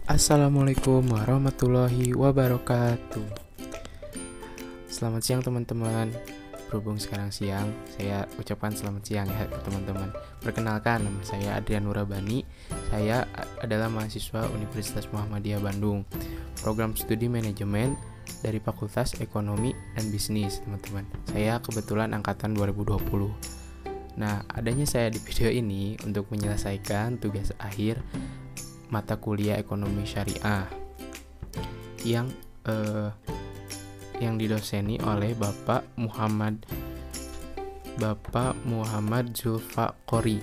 Assalamualaikum warahmatullahi wabarakatuh. Selamat siang teman-teman. Berhubung sekarang siang, saya ucapkan selamat siang ya ke teman-teman. Perkenalkan, nama saya Adrian Nurabani. Saya adalah mahasiswa Universitas Muhammadiyah Bandung, program studi manajemen dari Fakultas Ekonomi dan Bisnis, teman-teman. Saya kebetulan angkatan 2020. Nah, adanya saya di video ini untuk menyelesaikan tugas akhir mata kuliah ekonomi syariah yang didoseni oleh Bapak Muhammad Zulfaqori.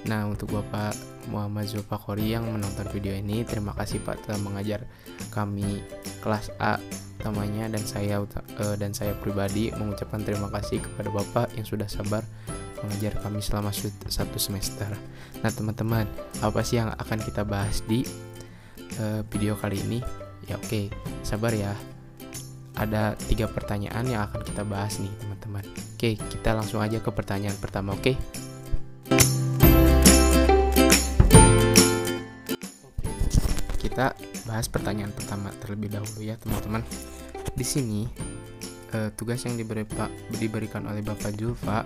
Nah, untuk Bapak Muhammad Zulfaqori yang menonton video ini, terima kasih Pak telah mengajar kami kelas A utamanya, dan saya pribadi mengucapkan terima kasih kepada Bapak yang sudah sabar mengajar kami selama satu semester. Nah teman-teman, apa sih yang akan kita bahas di video kali ini? Ya oke, sabar ya. Ada 3 pertanyaan yang akan kita bahas nih teman-teman. Oke, kita langsung aja ke pertanyaan pertama, oke? Kita bahas pertanyaan pertama terlebih dahulu ya teman-teman. Di sini tugas yang diberikan oleh Bapak Zulfa.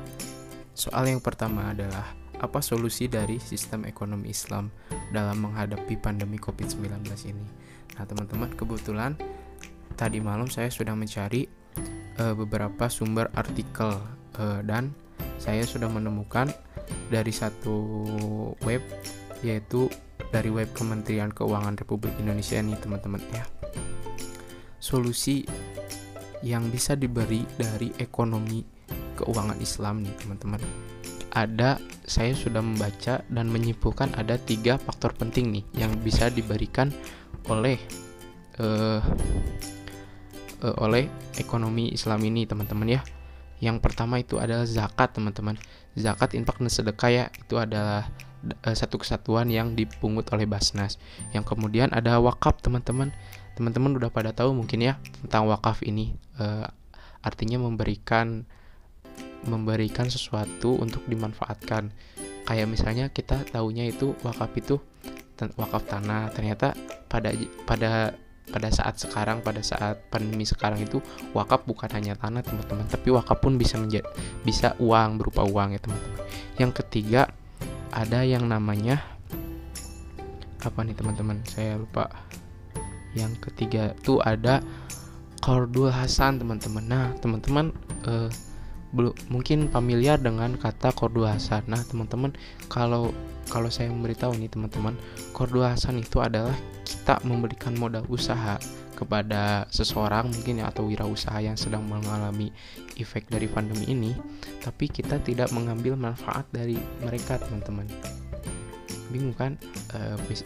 Soal yang pertama adalah, apa solusi dari sistem ekonomi Islam dalam menghadapi pandemi COVID-19 ini? Nah teman-teman, kebetulan tadi malam saya sudah mencari beberapa sumber artikel dan saya sudah menemukan dari satu web, yaitu dari web Kementerian Keuangan Republik Indonesia nih teman-teman ya. Solusi yang bisa diberi dari ekonomi keuangan Islam nih teman-teman. Saya sudah membaca dan menyimpulkan ada 3 faktor penting nih yang bisa diberikan oleh ekonomi Islam ini teman-teman ya. Yang pertama itu adalah zakat teman-teman. Zakat, infak, dan sedekah ya, itu adalah satu kesatuan yang dipungut oleh Basnas. Yang kemudian ada wakaf teman-teman. Teman-teman udah pada tahu mungkin ya tentang wakaf ini. Artinya memberikan sesuatu untuk dimanfaatkan. Kayak misalnya kita taunya itu wakaf tanah. Ternyata pada saat pandemi sekarang itu wakaf bukan hanya tanah teman-teman, tapi wakaf pun bisa uang, berupa uang ya teman-teman. Yang ketiga ada yang namanya apa nih teman-teman? Saya lupa. Yang ketiga tuh ada Qardul Hasan teman-teman. Nah teman-teman mungkin familiar dengan kata Qardul Hasan. Nah teman-teman, kalau saya memberitahu nih teman-teman, Qardul Hasan itu adalah kita memberikan modal usaha kepada seseorang mungkin ya, atau wirausaha yang sedang mengalami efek dari pandemi ini, tapi kita tidak mengambil manfaat dari mereka teman-teman. Bingung kan?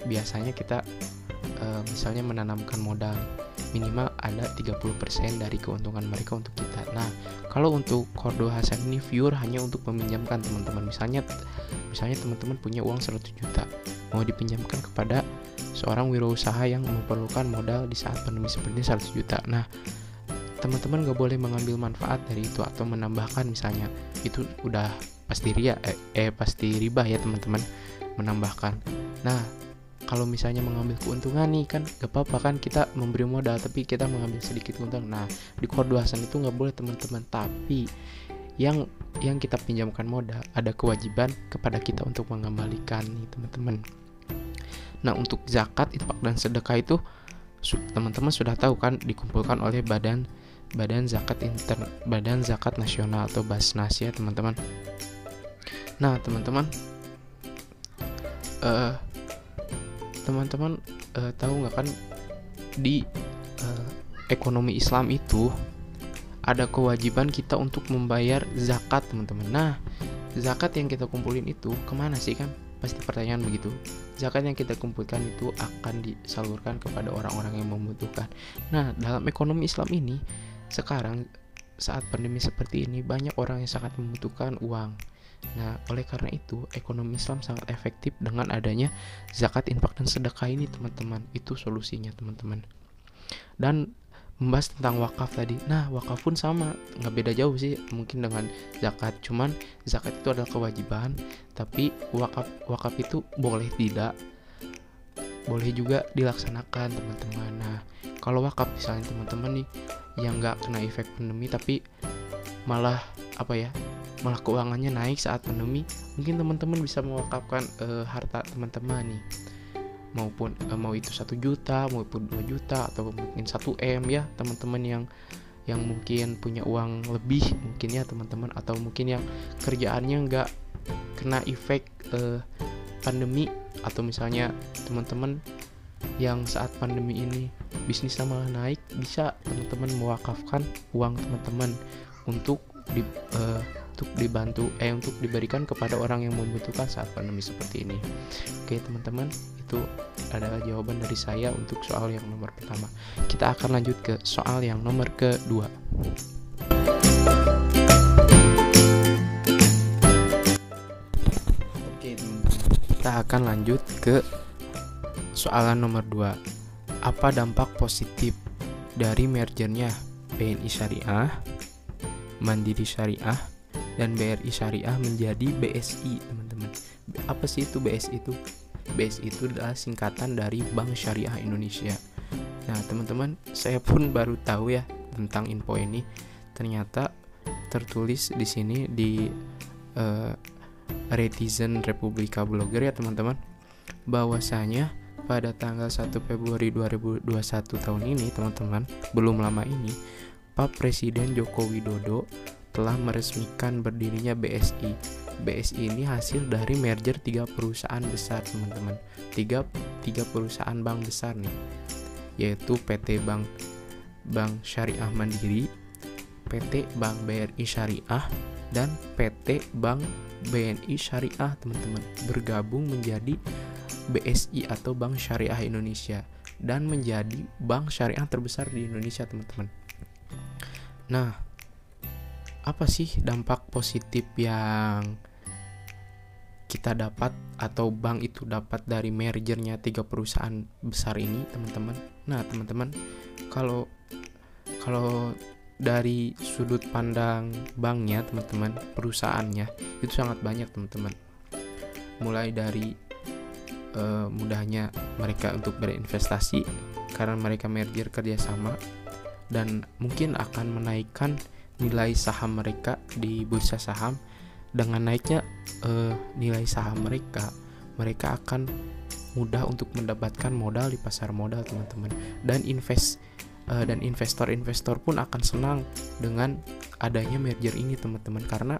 Biasanya kita misalnya menanamkan modal, minimal ada 30% dari keuntungan mereka untuk kita. Nah, kalau untuk Qardul Hasan ini pure hanya untuk meminjamkan teman-teman. Misalnya teman-teman punya uang 100 juta, mau dipinjamkan kepada seorang wirausaha yang memerlukan modal di saat pandemi seperti ini 100 juta. Nah, teman-teman gak boleh mengambil manfaat dari itu atau menambahkan misalnya. Itu udah pasti riba ya teman-teman, menambahkan. Nah, kalau misalnya mengambil keuntungan nih kan gak apa-apa kan, kita memberi modal tapi kita mengambil sedikit keuntungan. Nah di Qardul Hasan itu gak boleh teman-teman, tapi yang kita pinjamkan modal ada kewajiban kepada kita untuk mengembalikan nih teman-teman. Nah untuk zakat, infak, dan sedekah itu teman-teman sudah tahu kan, dikumpulkan oleh Badan Zakat Nasional atau Basnas ya teman-teman. Nah teman-teman tahu nggak kan, di ekonomi Islam itu ada kewajiban kita untuk membayar zakat teman-teman. Nah zakat yang kita kumpulin itu kemana sih kan? Pasti pertanyaan begitu. Zakat yang kita kumpulkan itu akan disalurkan kepada orang-orang yang membutuhkan. Nah dalam ekonomi Islam ini sekarang saat pandemi seperti ini banyak orang yang sangat membutuhkan uang. Nah, oleh karena itu, ekonomi Islam sangat efektif dengan adanya zakat, infak, dan sedekah ini, teman-teman. Itu solusinya, teman-teman. Dan membahas tentang wakaf tadi. Nah, wakaf pun sama, nggak beda jauh sih mungkin dengan zakat. Cuman zakat itu adalah kewajiban, tapi wakaf itu boleh tidak boleh juga dilaksanakan teman-teman. Nah, kalau wakaf misalnya teman-teman nih yang nggak kena efek pandemi tapi malah malah keuangannya naik saat pandemi, mungkin teman-teman bisa mewakafkan harta teman-teman nih, maupun mau itu 1 juta maupun 2 juta atau mungkin 1 M ya teman-teman yang mungkin punya uang lebih mungkin ya teman-teman, atau mungkin yang kerjaannya nggak kena efek pandemi, atau misalnya teman-teman yang saat pandemi ini bisnisnya malah naik, bisa teman-teman mewakafkan uang teman-teman untuk dibantu untuk diberikan kepada orang yang membutuhkan saat pandemi seperti ini. Oke teman-teman, itu adalah jawaban dari saya untuk soal yang nomor pertama. Kita akan lanjut ke soal yang nomor kedua. Oke teman-teman, kita akan lanjut ke soalan nomor 2. Apa dampak positif dari mergernya BNI Syariah, Mandiri Syariah, dan BRI Syariah menjadi BSI, teman-teman? Apa sih itu BSI itu? BSI itu adalah singkatan dari Bank Syariah Indonesia. Nah, teman-teman, saya pun baru tahu ya tentang info ini. Ternyata tertulis di sini di Retizen Republika Blogger ya, teman-teman, bahwasanya pada tanggal 1 Februari 2021 tahun ini, teman-teman, belum lama ini, Pak Presiden Joko Widodo telah meresmikan berdirinya BSI. BSI ini hasil dari merger 3 perusahaan besar, teman-teman. Tiga perusahaan bank besar nih, yaitu PT Bank Syariah Mandiri, PT Bank BRI Syariah, dan PT Bank BNI Syariah, teman-teman, bergabung menjadi BSI atau Bank Syariah Indonesia, dan menjadi bank syariah terbesar di Indonesia, teman-teman. Nah, apa sih dampak positif yang kita dapat atau bank itu dapat dari mergernya 3 perusahaan besar ini, teman-teman? Nah, teman-teman, kalau dari sudut pandang banknya, teman-teman, perusahaannya itu sangat banyak, teman-teman. Mulai dari mudahnya mereka untuk berinvestasi karena mereka merger kerjasama, dan mungkin akan menaikkan nilai saham mereka di bursa saham. Dengan naiknya nilai saham mereka akan mudah untuk mendapatkan modal di pasar modal, teman-teman. Dan investor-investor pun akan senang dengan adanya merger ini, teman-teman, karena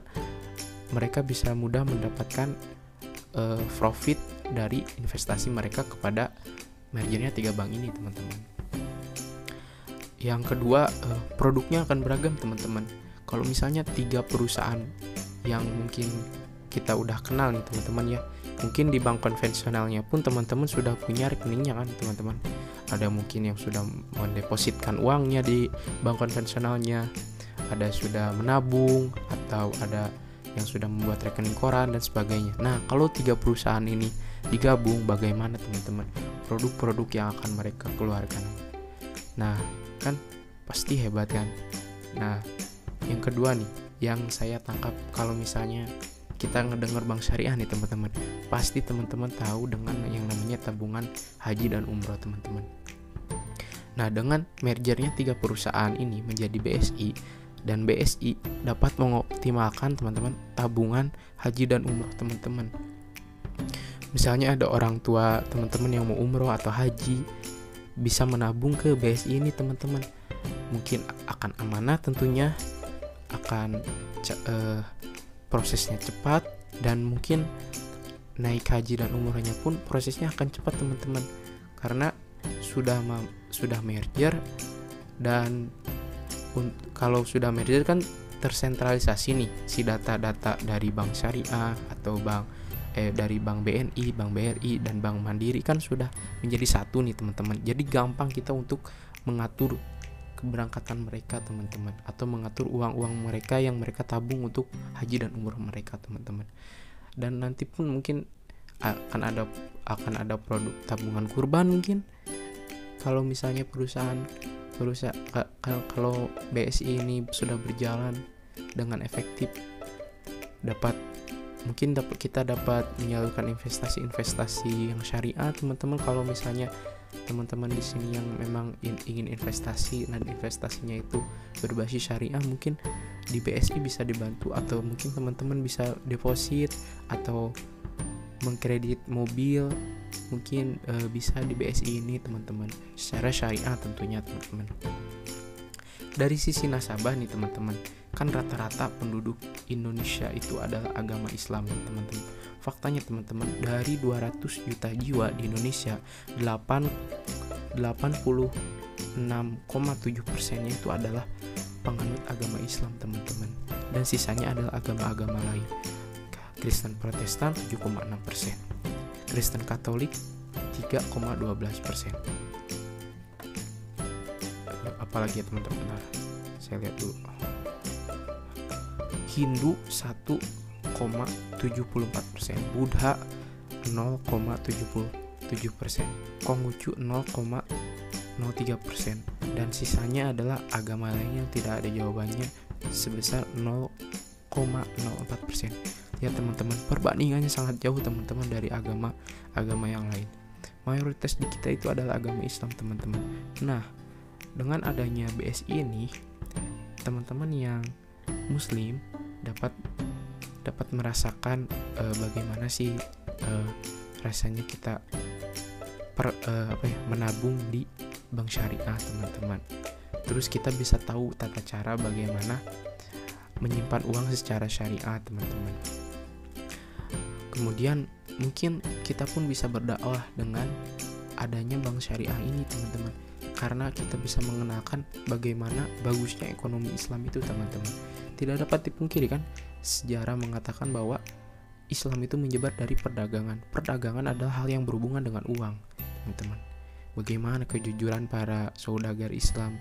mereka bisa mudah mendapatkan profit dari investasi mereka kepada mergernya 3 bank ini, teman-teman. Yang kedua, produknya akan beragam, teman-teman. Kalau misalnya 3 perusahaan yang mungkin kita udah kenal nih, teman-teman ya, mungkin di bank konvensionalnya pun teman-teman sudah punya rekeningnya kan, teman-teman. Ada mungkin yang sudah mendepositkan uangnya di bank konvensionalnya, ada sudah menabung, atau ada yang sudah membuat rekening koran dan sebagainya. Nah, kalau 3 perusahaan ini digabung, bagaimana, teman-teman, produk-produk yang akan mereka keluarkan? Nah, kan pasti hebat kan. Nah, yang kedua nih yang saya tangkap, kalau misalnya kita ngedenger bank syariah nih, teman-teman, pasti teman-teman tahu dengan yang namanya tabungan haji dan umroh, teman-teman. Nah, dengan mergernya 3 perusahaan ini menjadi BSI, dan BSI dapat mengoptimalkan, teman-teman, tabungan haji dan umroh, teman-teman. Misalnya ada orang tua teman-teman yang mau umroh atau haji, bisa menabung ke BSI ini, teman-teman. Mungkin akan amanah, tentunya akan prosesnya cepat, dan mungkin naik haji dan umrohnya pun prosesnya akan cepat, teman-teman, karena sudah merger. Dan kalau sudah merger kan tersentralisasi nih si data-data dari bank syariah atau dari bank BNI, bank BRI, dan bank Mandiri kan sudah menjadi satu nih, teman-teman. Jadi gampang kita untuk mengatur keberangkatan mereka, teman-teman, atau mengatur uang-uang mereka yang mereka tabung untuk haji dan umroh mereka, teman-teman. Dan nanti pun mungkin akan ada produk tabungan kurban mungkin. Kalau misalnya kalau BSI ini sudah berjalan dengan efektif, dapat mungkin kita dapat menyalurkan investasi yang syariah teman-teman. Kalau misalnya teman-teman di sini yang memang ingin investasi dan investasinya itu berbasis syariah, mungkin di BSI bisa dibantu, atau mungkin teman-teman bisa deposit atau mengkredit mobil, mungkin bisa di BSI ini teman-teman, secara syariah tentunya teman-teman. Dari sisi nasabah nih teman-teman, kan rata-rata penduduk Indonesia itu adalah agama Islam nih teman-teman. Faktanya teman-teman, dari 200 juta jiwa di Indonesia, 86,7% itu adalah penganut agama Islam teman-teman, dan sisanya adalah agama-agama lain. Kristen Protestan 7,6%, Kristen Katolik 3,12%. Apalagi ya teman-teman, saya lihat dulu. Hindu 1,74%, Buddha 0,77%, Konghucu 0,03%, dan sisanya adalah agama lain yang tidak ada jawabannya sebesar 0,04%. Ya teman-teman, perbandingannya sangat jauh teman-teman dari agama yang lain. Mayoritas di kita itu adalah agama Islam teman-teman. Nah, dengan adanya BSI ini, teman-teman yang Muslim dapat merasakan bagaimana sih rasanya kita menabung di bank syariah teman-teman. Terus kita bisa tahu tata cara bagaimana menyimpan uang secara syariah teman-teman. Kemudian mungkin kita pun bisa berdakwah dengan adanya bank syariah ini teman-teman, karena kita bisa mengenalkan bagaimana bagusnya ekonomi Islam itu teman-teman. Tidak dapat dipungkiri kan, sejarah mengatakan bahwa Islam itu menyebar dari perdagangan. Perdagangan adalah hal yang berhubungan dengan uang teman-teman. Bagaimana kejujuran para saudagar Islam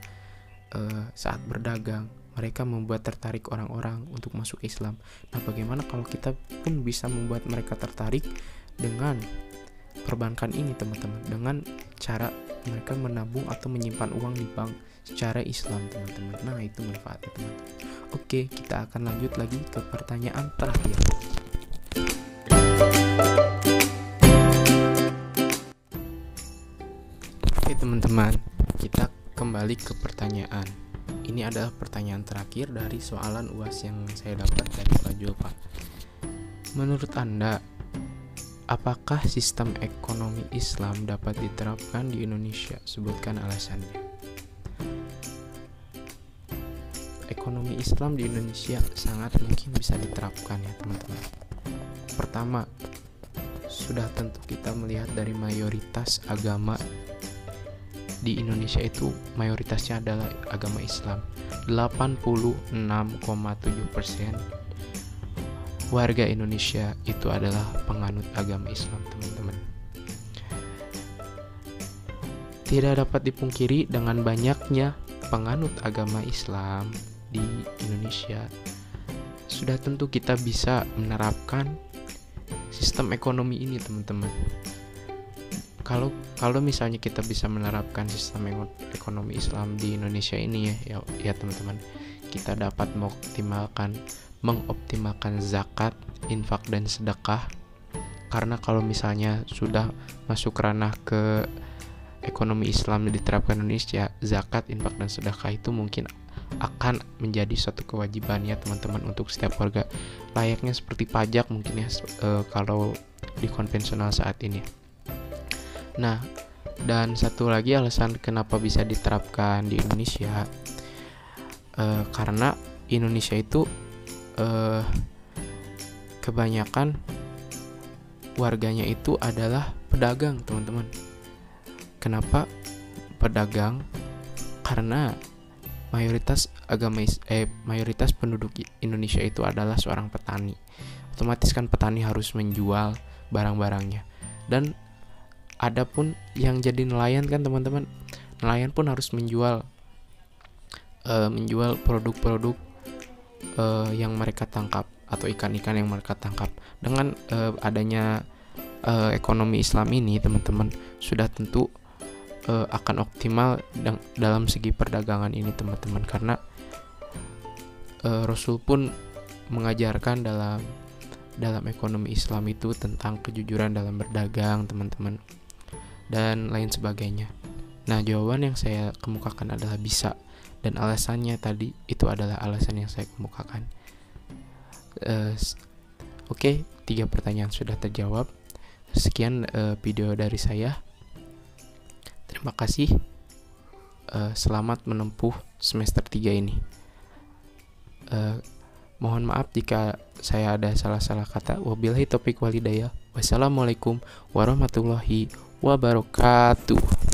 saat berdagang, mereka membuat tertarik orang-orang untuk masuk Islam. Nah, bagaimana kalau kita pun bisa membuat mereka tertarik dengan perbankan ini teman-teman, dengan cara mereka menabung atau menyimpan uang di bank secara Islam teman-teman. Nah, itu manfaatnya teman-teman. Oke, kita akan lanjut lagi ke pertanyaan terakhir. Oke teman-teman, kita kembali ke pertanyaan. Ini adalah pertanyaan terakhir dari soalan UAS yang saya dapat dari Pak Julfa. Menurut Anda, apakah sistem ekonomi Islam dapat diterapkan di Indonesia? Sebutkan alasannya. Ekonomi Islam di Indonesia sangat mungkin bisa diterapkan ya teman-teman. Pertama, sudah tentu kita melihat dari mayoritas agama di Indonesia itu mayoritasnya adalah agama Islam. 86,7% warga Indonesia itu adalah penganut agama Islam teman-teman. Tidak dapat dipungkiri dengan banyaknya penganut agama Islam di Indonesia, sudah tentu kita bisa menerapkan sistem ekonomi ini teman-teman. Kalau misalnya kita bisa menerapkan sistem ekonomi Islam di Indonesia ini ya teman-teman, kita dapat mengoptimalkan zakat, infak dan sedekah. Karena kalau misalnya sudah masuk ranah ke ekonomi Islam diterapkan di Indonesia, zakat, infak dan sedekah itu mungkin akan menjadi suatu kewajiban ya teman-teman untuk setiap warga, layaknya seperti pajak mungkin ya kalau di konvensional saat ini. Nah, dan satu lagi alasan kenapa bisa diterapkan di Indonesia, karena Indonesia itu kebanyakan warganya itu adalah pedagang teman-teman. Kenapa pedagang? Karena mayoritas penduduk Indonesia itu adalah seorang petani. Otomatis kan petani harus menjual barang-barangnya, dan ada pun yang jadi nelayan kan teman-teman, nelayan pun harus menjual produk-produk yang mereka tangkap atau ikan-ikan yang mereka tangkap. Dengan adanya ekonomi Islam ini teman-teman, sudah tentu akan optimal dalam segi perdagangan ini teman-teman, karena Rasul pun mengajarkan dalam dalam ekonomi Islam itu tentang kejujuran dalam berdagang, teman-teman, dan lain sebagainya. Nah, jawaban yang saya kemukakan adalah bisa, dan alasannya tadi itu adalah alasan yang saya kemukakan. Oke, 3 pertanyaan sudah terjawab. Sekian video dari saya. Terima kasih. Selamat menempuh semester 3 ini. Mohon maaf jika saya ada salah-salah kata. Wabillahi taufiq walhidayah. Wassalamualaikum warahmatullahi wabarakatuh.